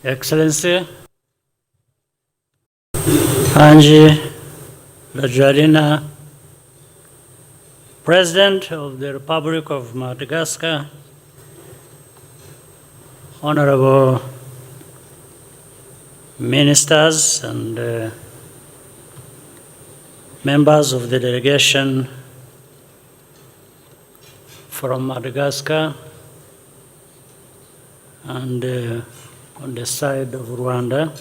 Excellency, Andry Rajeolina, President of the Republic of Madagascar, Honorable Ministers and members of the delegation from Madagascar and on the side of Rwanda,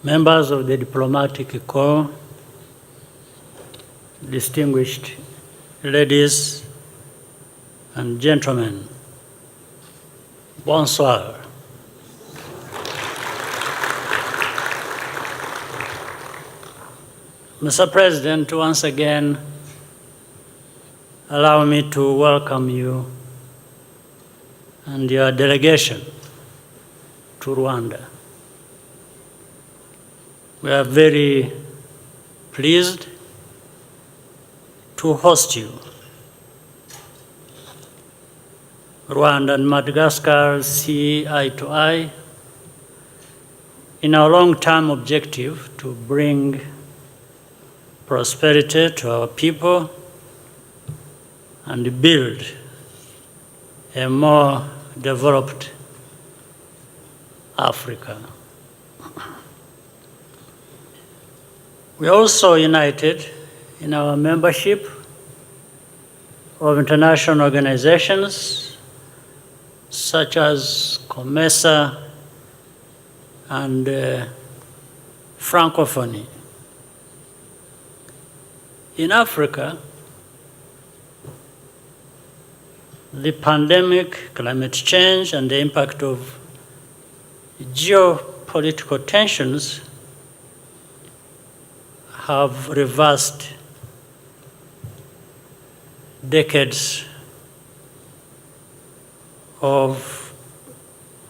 members of the diplomatic corps, distinguished ladies and gentlemen, bonsoir. Mr. President, once again, allow me to welcome you and your delegation to Rwanda. We are very pleased to host you. Rwanda and Madagascar see eye to eye in our long-term objective to bring prosperity to our people and build a more developed Africa. We are also united in our membership of international organizations such as COMESA and Francophonie. In Africa, the pandemic, climate change, and the impact of geopolitical tensions have reversed decades of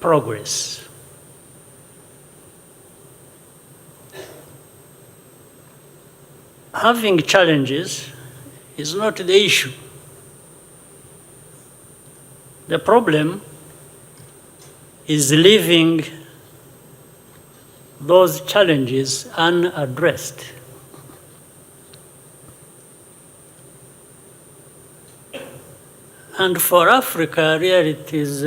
progress. Having challenges is not the issue. The problem is leaving those challenges unaddressed. And for Africa, really it is,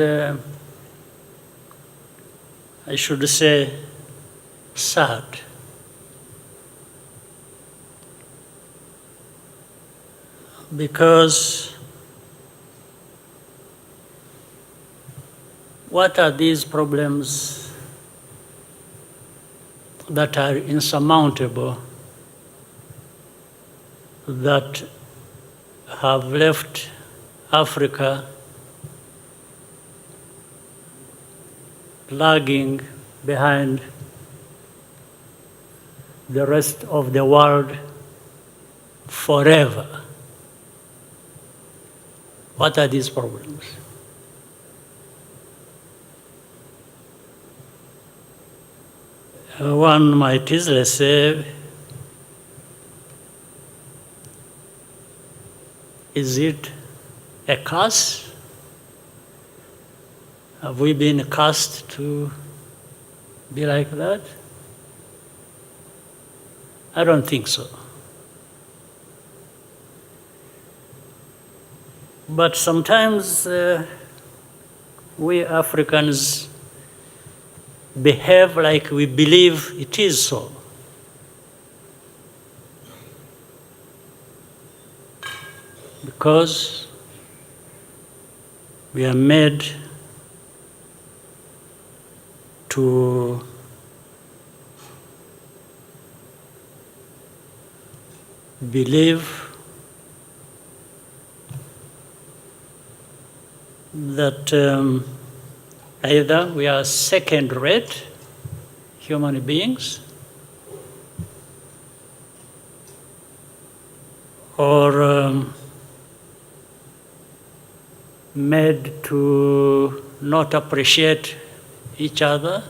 I should say, sad. Because what are these problems that are insurmountable, that have left Africa lagging behind the rest of the world forever? What are these problems? One might easily say, is it a curse? Have we been cursed to be like that? I don't think so. But sometimes we Africans behave like we believe it is so. Because we are made to believe that either we are second-rate human beings or made to not appreciate each other,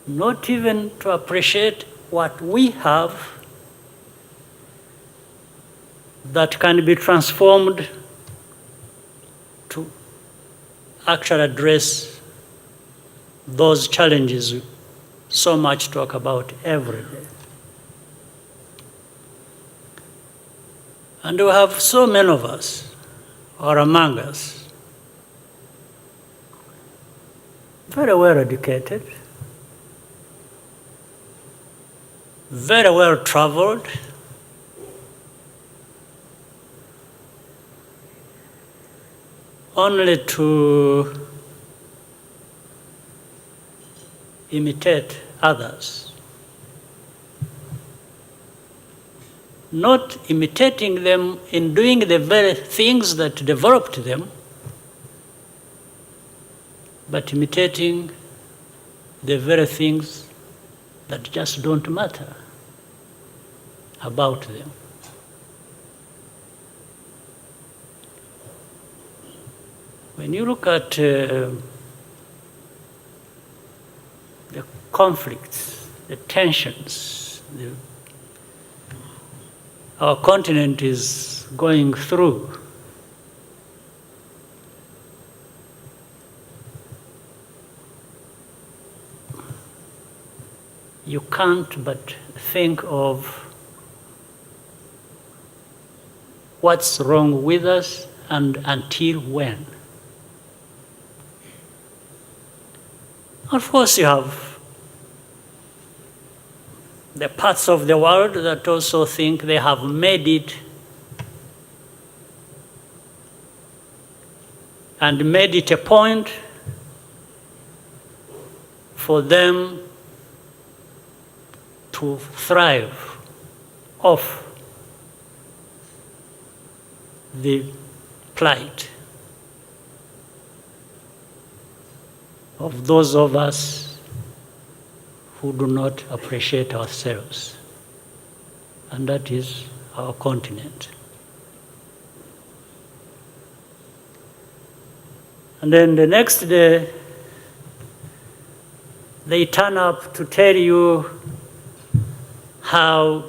not even to appreciate what we have, that can be transformed to actually address those challenges we so much talk about every day. And we have so many of us, or among us, very well educated, very well traveled, only to imitate others, not imitating them in doing the very things that developed them, but imitating the very things that just don't matter about them. When you look at the conflicts, the tensions our continent is going through, you can't but think of what's wrong with us and until when. Of course, you have the parts of the world that also think they have made it and made it a point for them to thrive off the plight of those of us who do not appreciate ourselves, and that is our continent. And then the next day, they turn up to tell you how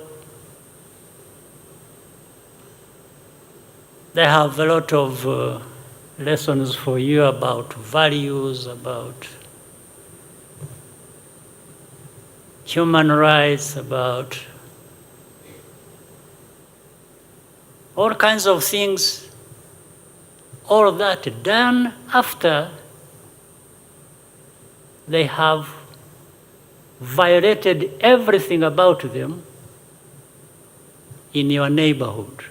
they have a lot of lessons for you about values, about human rights, about all kinds of things, all of that done after they have violated everything about them in your neighborhood,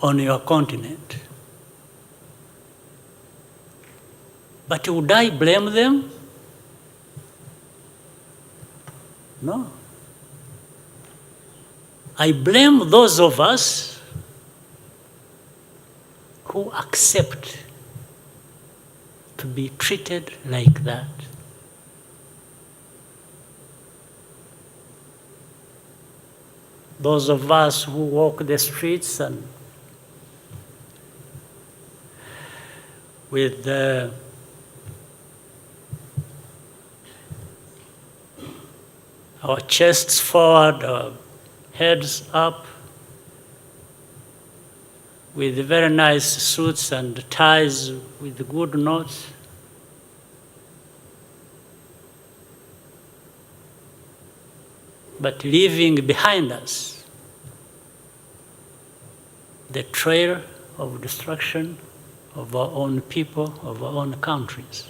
on your continent. But would I blame them? No. I blame those of us who accept to be treated like that. Those of us who walk the streets and with our chests forward, our heads up, with very nice suits and ties with good knots. But leaving behind us the trail of destruction of our own people, of our own countries.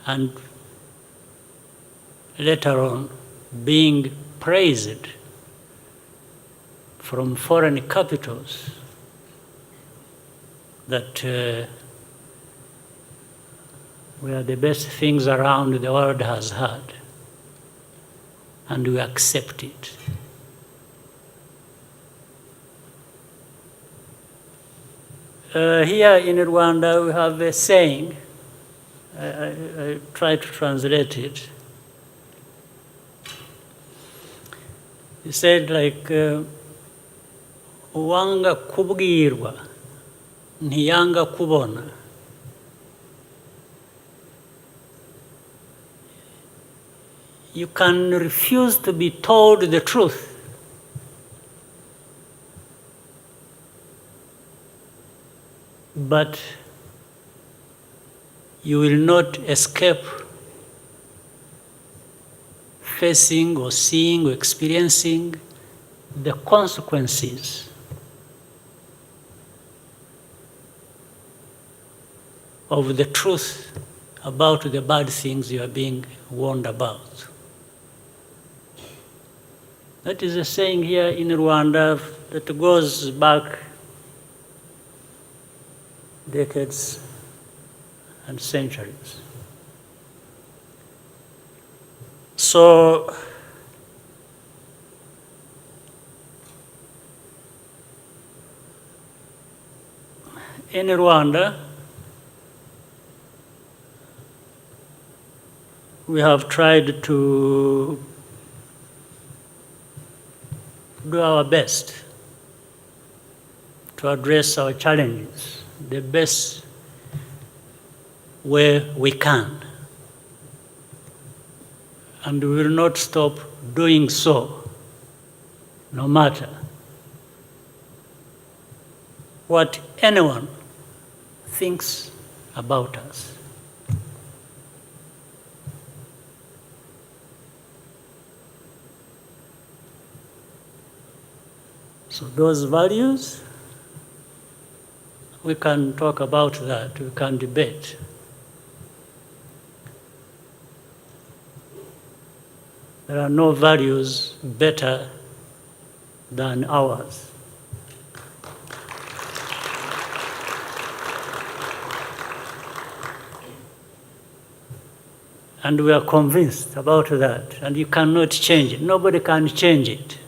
And later on, being praised from foreign capitals that we are the best things around the world has had, and we accept it. Here in Rwanda, we have a saying, I try to translate it. He said, like, uwanga kubwirwa ntiyanga kubona. You can refuse to be told the truth, but you will not escape facing or seeing or experiencing the consequences of the truth about the bad things you are being warned about. That is a saying here in Rwanda that goes back decades and centuries. So, in Rwanda, we have tried to do our best to address our challenges the best way we can. And we will not stop doing so, no matter what anyone thinks about us. So those values, we can talk about that, we can debate. There are no values better than ours. And we are convinced about that, and you cannot change it. Nobody can change it.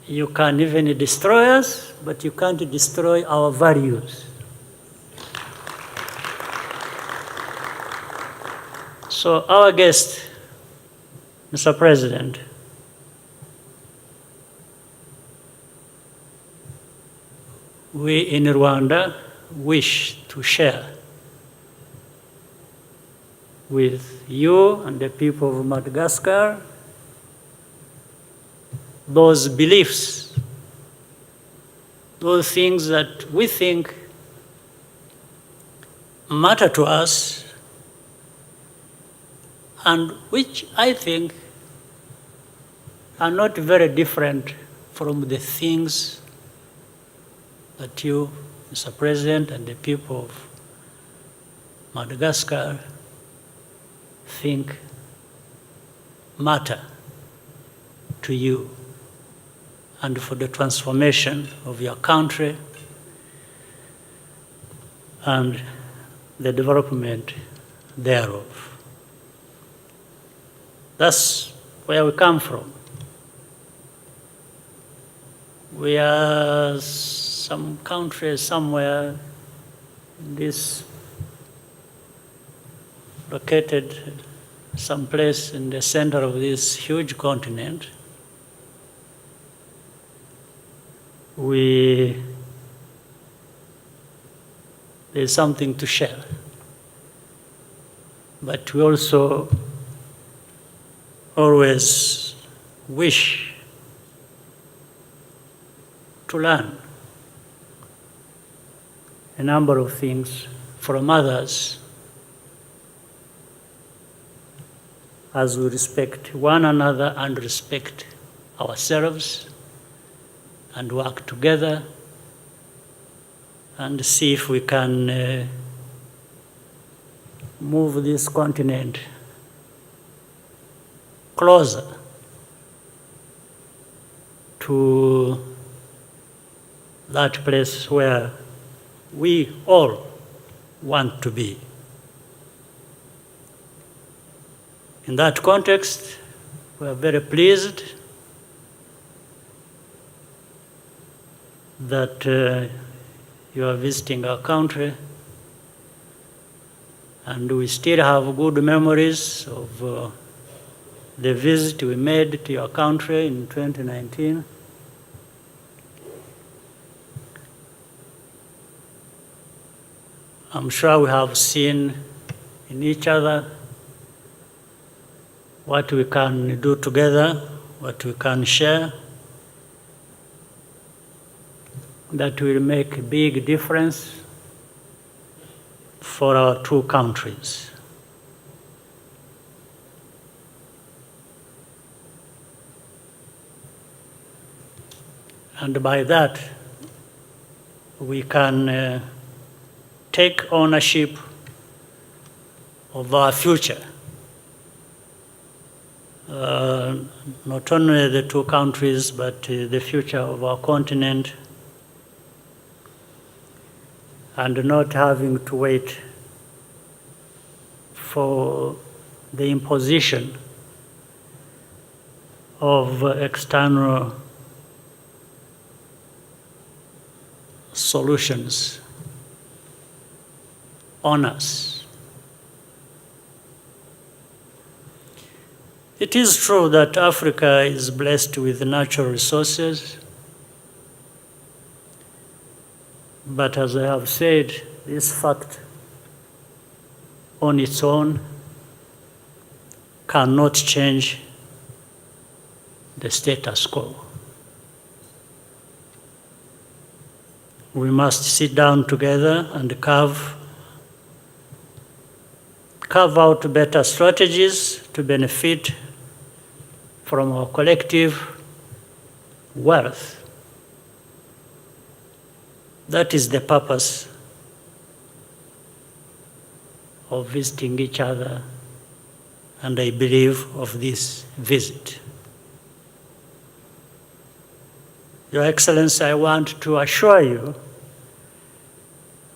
You can even destroy us, but you can't destroy our values. So our guest, Mr. President, we in Rwanda wish to share with you and the people of Madagascar those beliefs, those things that we think matter to us and which I think are not very different from the things that you, Mr. President, and the people of Madagascar think matter to you and for the transformation of your country and the development thereof. That's where we come from. We are some country somewhere in this located someplace in the center of this huge continent. There's something to share. But we also always wish to learn a number of things from others as we respect one another and respect ourselves and work together and see if we can move this continent closer to that place where we all want to be. In that context, we are very pleased that you are visiting our country, and we still have good memories of the visit we made to your country in 2019. I'm sure we have seen in each other what we can do together what we can share that will make a big difference for our two countries. And by that, we can take ownership of our future. Not only the two countries, but the future of our continent, and not having to wait for the imposition of external solutions on us. It is true that Africa is blessed with natural resources, but as I have said, this fact on its own cannot change the status quo. We must sit down together and carve out better strategies to benefit from our collective wealth. That is the purpose of visiting each other, and I believe of this visit. Your Excellency, I want to assure you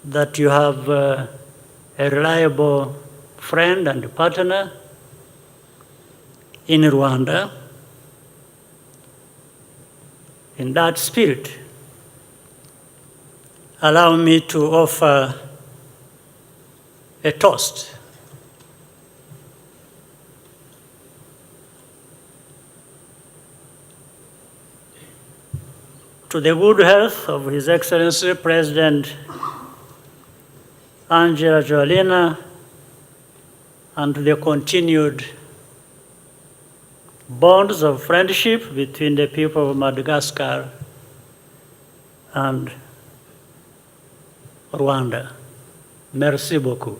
that you have a reliable friend and partner in Rwanda. In that spirit, allow me to offer a toast. To the good health of His Excellency President Andry Rajeolina, and to the continued bonds of friendship between the people of Madagascar and Rwanda. Merci beaucoup.